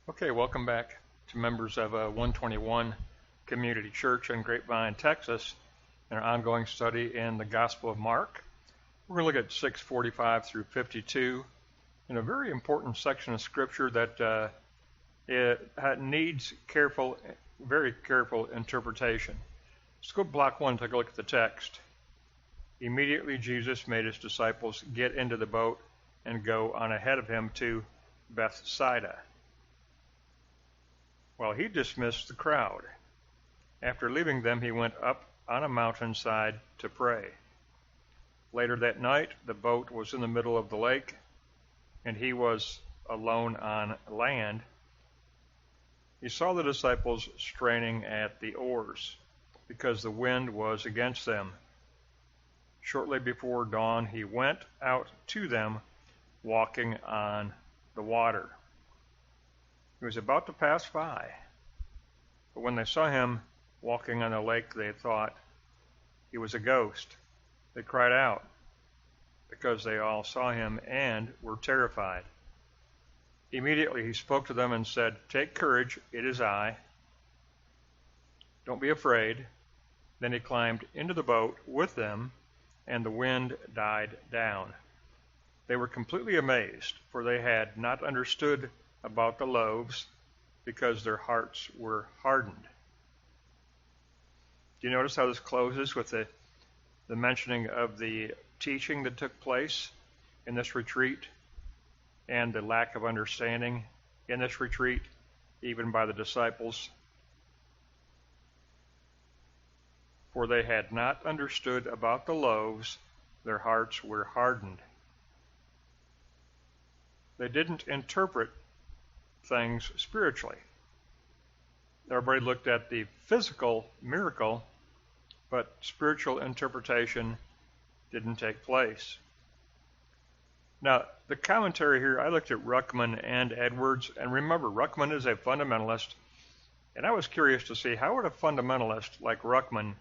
Okay, welcome back to members of 121 Community Church in Grapevine, Texas, in our ongoing study in the Gospel of Mark. We're going to look at 6:45 through 52 in a very important section of Scripture that it needs very careful interpretation. Let's go to block 1 and take a look at the text. Immediately Jesus made his disciples get into the boat and go on ahead of him to Bethsaida. Well, he dismissed the crowd. After leaving them, he went up on a mountainside to pray. Later that night, the boat was in the middle of the lake, and he was alone on land. He saw the disciples straining at the oars, because the wind was against them. Shortly before dawn, he went out to them, walking on the water. He was about to pass by, but when they saw him walking on the lake, they thought he was a ghost. They cried out because they all saw him and were terrified. Immediately he spoke to them and said, "Take courage, it is I. Don't be afraid." Then he climbed into the boat with them, and the wind died down. They were completely amazed, for they had not understood about the loaves, because their hearts were hardened. Do you notice how this closes with the mentioning of the teaching that took place in this retreat and the lack of understanding in this retreat, even by the disciples? For they had not understood about the loaves, their hearts were hardened. They didn't interpret things spiritually. Everybody looked at the physical miracle, but spiritual interpretation didn't take place. Now, the commentary here, I looked at Ruckman and Edwards, and remember, Ruckman is a fundamentalist, and I was curious to see how would a fundamentalist like Ruckman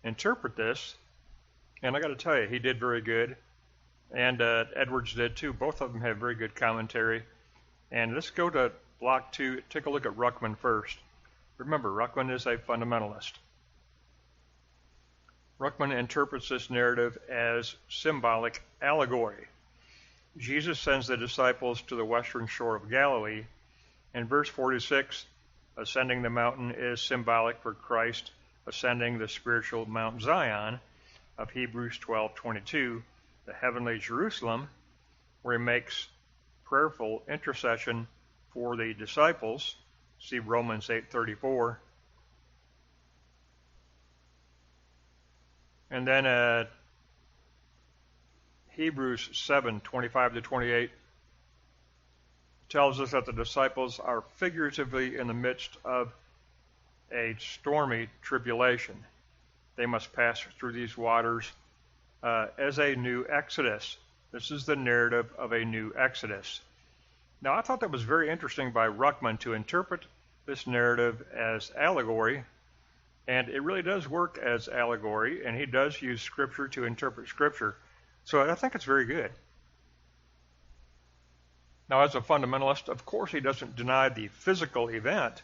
interpret this, and I got to tell you, he did very good, and Edwards did too. Both of them have very good commentary. And let's go to block 2, take a look at Ruckman first. Remember, Ruckman is a fundamentalist. Ruckman interprets this narrative as symbolic allegory. Jesus sends the disciples to the western shore of Galilee. In verse 46, ascending the mountain is symbolic for Christ ascending the spiritual Mount Zion of Hebrews 12:22, the heavenly Jerusalem, where he makes prayerful intercession for the disciples. See Romans 8:34. And then Hebrews 7:25-28 tells us that the disciples are figuratively in the midst of a stormy tribulation. They must pass through these waters as a new exodus. This is the narrative of a new exodus. Now, I thought that was very interesting by Ruckman to interpret this narrative as allegory, and it really does work as allegory, and he does use Scripture to interpret Scripture. So I think it's very good. Now, as a fundamentalist, of course he doesn't deny the physical event.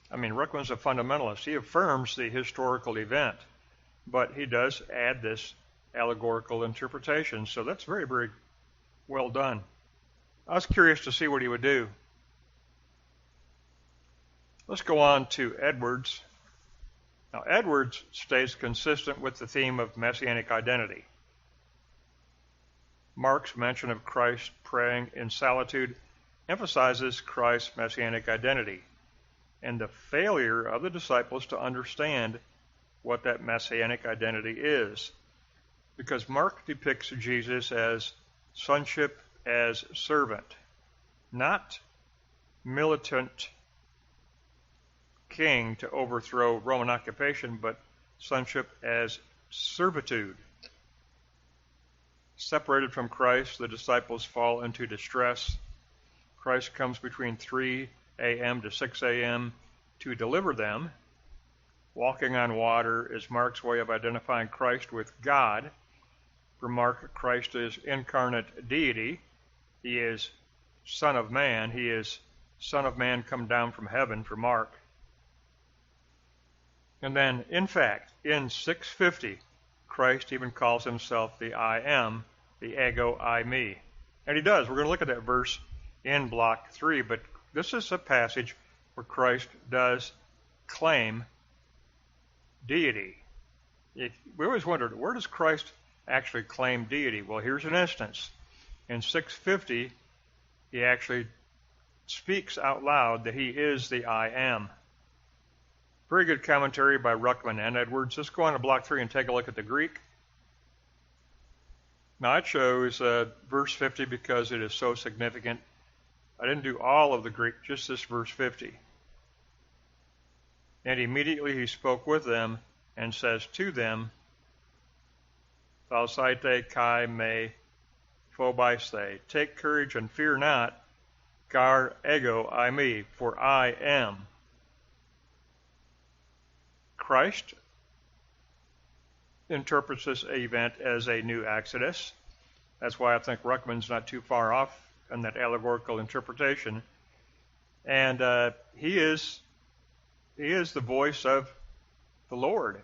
I mean, Ruckman's a fundamentalist. He affirms the historical event, but he does add this allegorical interpretation. So that's very, very well done. I was curious to see what he would do. Let's go on to Edwards. Now, Edwards stays consistent with the theme of messianic identity. Mark's mention of Christ praying in solitude emphasizes Christ's messianic identity and the failure of the disciples to understand what that messianic identity is, because Mark depicts Jesus as sonship as servant, not militant king to overthrow Roman occupation, but sonship as servitude. Separated from Christ, the disciples fall into distress. Christ comes between 3 a.m. to 6 a.m. to deliver them. Walking on water is Mark's way of identifying Christ with God. For Mark, Christ is incarnate deity. He is Son of Man. He is Son of Man come down from heaven for Mark. And then, in fact, in 650, Christ even calls himself the I am, the ego I me. And he does. We're going to look at that verse in block 3, but this is a passage where Christ does claim deity. We always wondered, where does Christ actually claim deity? Well, here's an instance. In 650, he actually speaks out loud that he is the I am. Very good commentary by Ruckman and Edwards. Let's go on to block 3 and take a look at the Greek. Now, I chose verse 50 because it is so significant. I didn't do all of the Greek, just this verse 50. And immediately he spoke with them and says to them, Thalsaite kai me phobaiste, take courage and fear not, gar ego I me, for I am. Christ interprets this event as a new Exodus. That's why I think Ruckman's not too far off in that allegorical interpretation. And he is the voice of the Lord.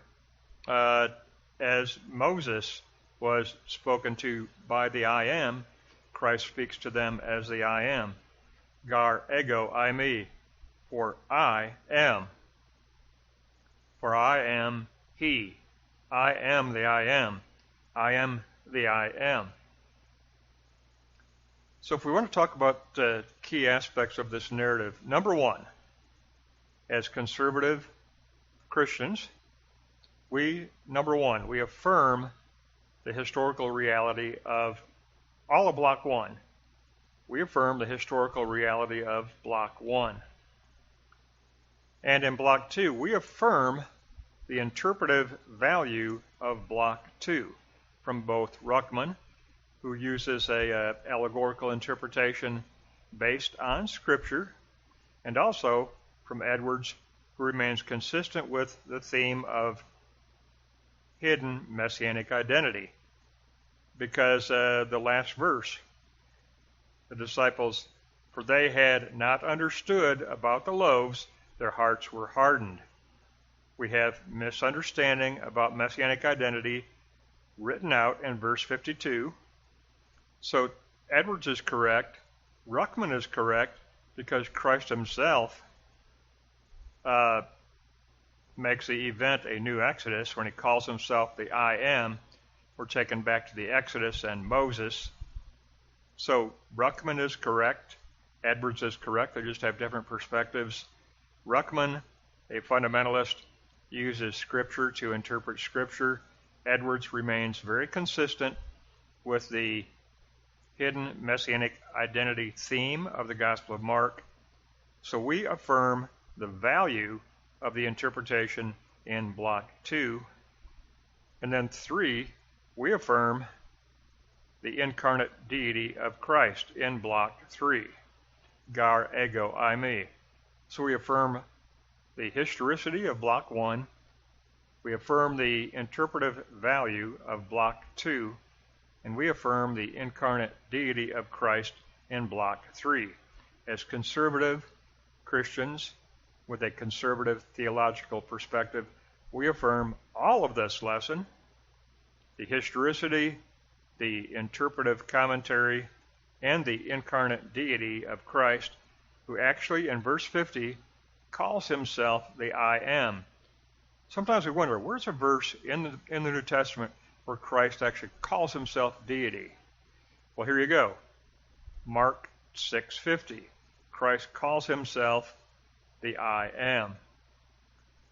As Moses was spoken to by the I am, Christ speaks to them as the I am. Gar ego I me, for I am. For I am he. I am the I am. I am the I am. So if we want to talk about key aspects of this narrative, number one, as conservative Christians, we affirm the historical reality of all of Block 1. We affirm the historical reality of Block 1. And in Block 2, we affirm the interpretive value of Block 2 from both Ruckman, who uses a allegorical interpretation based on Scripture, and also from Edwards, who remains consistent with the theme of hidden messianic identity. Because the last verse, the disciples, for they had not understood about the loaves, their hearts were hardened. We have misunderstanding about messianic identity written out in verse 52. So Edwards is correct, Ruckman is correct, because Christ himself makes the event a new Exodus when he calls himself the I am. We're taken back to the Exodus and Moses. So Ruckman is correct, Edwards is correct, they just have different perspectives. Ruckman, a fundamentalist, uses Scripture to interpret Scripture. Edwards remains very consistent with the hidden messianic identity theme of the Gospel of Mark. So we affirm the value of the interpretation in Block 2. And then 3, we affirm the incarnate deity of Christ in Block 3. Gar ego I me. So we affirm the historicity of Block 1. We affirm the interpretive value of Block 2. And we affirm the incarnate deity of Christ in Block 3. As conservative Christians with a conservative theological perspective, we affirm all of this lesson, the historicity, the interpretive commentary, and the incarnate deity of Christ, who actually in verse 50 calls himself the I am. Sometimes we wonder, where's a verse in the New Testament where Christ actually calls himself deity? Well, here you go. Mark 6:50. Christ calls himself the I am.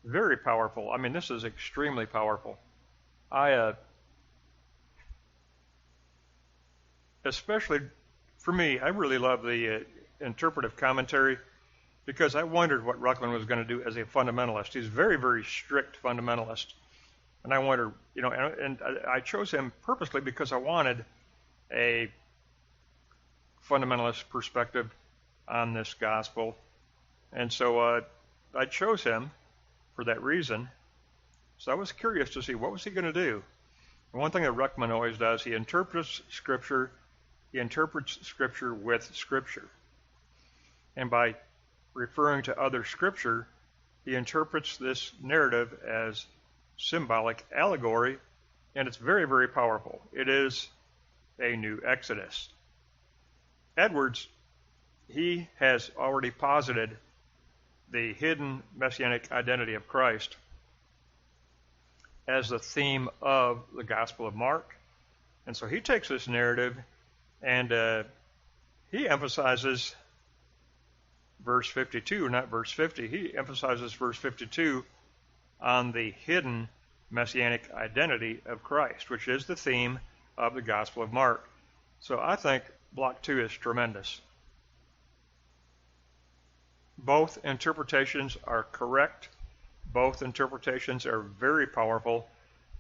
Very powerful. I mean, this is extremely powerful. Especially for me, I really love the interpretive commentary, because I wondered what Ruckman was going to do as a fundamentalist. He's a very, very strict fundamentalist. And I wondered, and I chose him purposely because I wanted a fundamentalist perspective on this gospel. And so I chose him for that reason. So I was curious to see what was he going to do. And one thing that Ruckman always does, he interprets Scripture with Scripture. And by referring to other scripture, he interprets this narrative as symbolic allegory, and it's very, very powerful. It is a new Exodus. Edwards, he has already posited the hidden messianic identity of Christ as the theme of the Gospel of Mark. And so he takes this narrative and he emphasizes verse 52, not verse 50. He emphasizes verse 52 on the hidden messianic identity of Christ, which is the theme of the Gospel of Mark. So I think Block 2 is tremendous. Both interpretations are correct. Both interpretations are very powerful.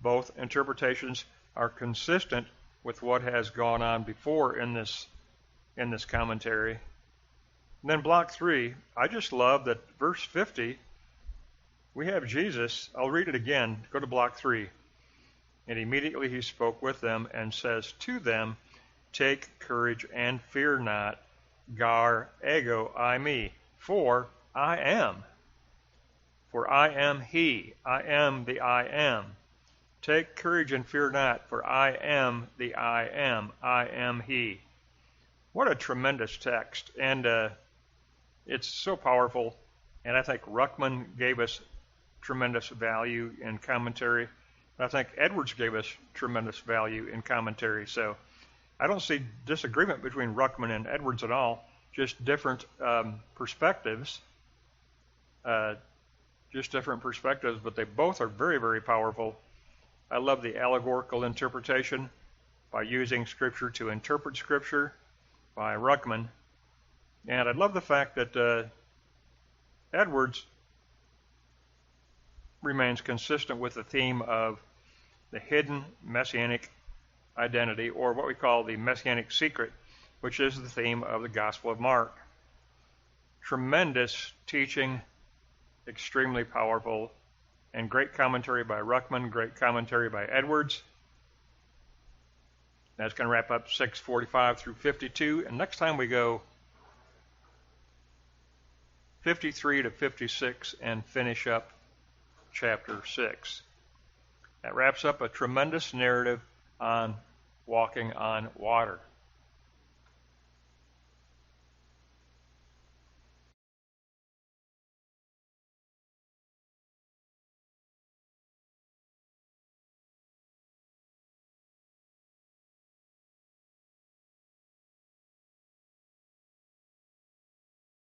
Both interpretations are consistent with what has gone on before in this commentary. And then Block 3, I just love that verse 50, we have Jesus. I'll read it again. Go to Block 3. And immediately he spoke with them and says to them, "Take courage and fear not, gar ego eimi, for I am. For I am he. I am the I am. Take courage and fear not, for I am the I am. I am he." What a tremendous text. And it's so powerful. And I think Ruckman gave us tremendous value in commentary. I think Edwards gave us tremendous value in commentary. So I don't see disagreement between Ruckman and Edwards at all, just different perspectives. Just different perspectives, but they both are very, very powerful. I love the allegorical interpretation by using Scripture to interpret Scripture by Ruckman. And I love the fact that Edwards remains consistent with the theme of the hidden messianic identity, or what we call the messianic secret, which is the theme of the Gospel of Mark. Tremendous teaching, extremely powerful, and great commentary by Ruckman, great commentary by Edwards. That's going to wrap up 645 through 52, and next time we go 53 to 56 and finish up chapter 6. That wraps up a tremendous narrative on walking on water.